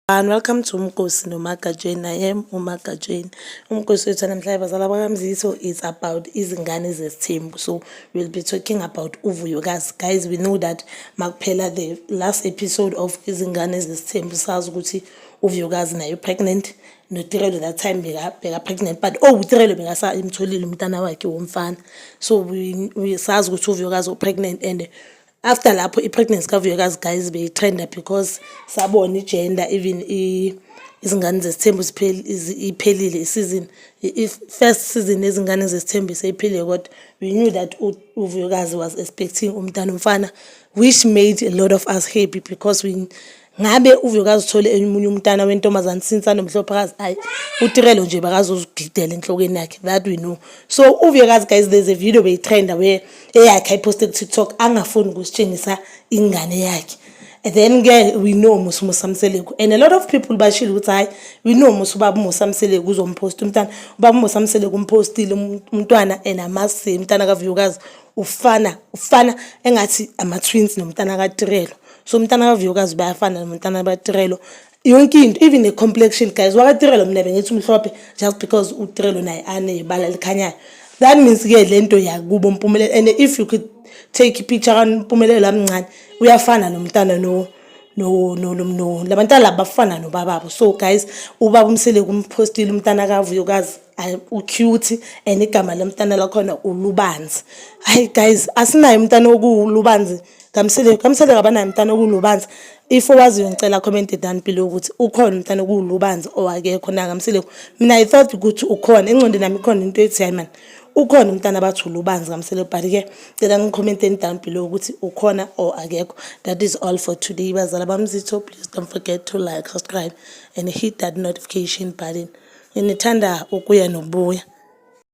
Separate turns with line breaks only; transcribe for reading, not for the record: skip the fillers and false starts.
And welcome to Umkosi no Magajeni. I am Umagajeni. Umkosi wethu namhlanje bazala bakamziso is about izingane zesithembu. So we'll be talking about Vuyokazi. Guys, we know that makuphela the last episode of izingane zesithembu sazi ukuthi uVuyokazi nayo pregnant. NoTirelo that time beka pregnant, but uTirelo bekasa imtholile umntana wakhe womfana. So we sazi ukuthi uVuyokazi pregnant, and after lapho i-pregnancy kaVuyokazi guys beyitrenda because sabona i-gender even izingane zesithembu iphelile i-season first season ezingane zesithembu seyiphelile, kodwa we knew that uVuyokazi was expecting umntana umfana, which made a lot of us happy because ngabe uVuyokazi uthole emunye umntana wentombazane since anomhlophakazi, hayi uTirelo nje bakazozigidela enhlokweni yakhe, that we know. So uVuyokazi guys, there's a video beyitrenda where eyakhe posted TikTok angafuni ukusitshengisa ingane yakhe. And then we know Musa Mseleku, and a lot of people bashilo ukuthi hayi we know Musa Mseleku uzompost umntana, Musa Mseleku umpostile umntwana and amase umntana kaVuyokazi ufana engathi ama twins nomntana kaTirelo. So umntana kaVuyokazi bayafana nomntana kaTirelo yonke into, even the complexion guys wakaTirelo mina bengithi umhlophe just because uTirelo naye anebala likhanyayo. That means ke lento yakubo Mpumelelo, and if you could take a picture kaMpumelelo amncane uyafana nomntana labantwana labafana nobababo. So guys, ubaba Mseleku umpostile umntana kaVuyokazi cute, and igama lomntana lakhona uLubanzi. Hayi guys, asinayo umntana okulubanzi kaMseleku abanayo umntana okulubanzi. If owaziyo ngicela comment down below ukuthi ukhona umntana okulubanzi owakekho na kaMseleku. Mina I thought ukuthi ukhona, engqondweni nami ikhona into ethi hayi man ukhona umntana bathi ulubanzi kaMseleku, but ke cela ngicomment down below ukuthi ukhona or akekho. That is all for today bazala bamzitho. Please don't forget to like, subscribe and hit that notification button. Ngithanda ukuya nobuya.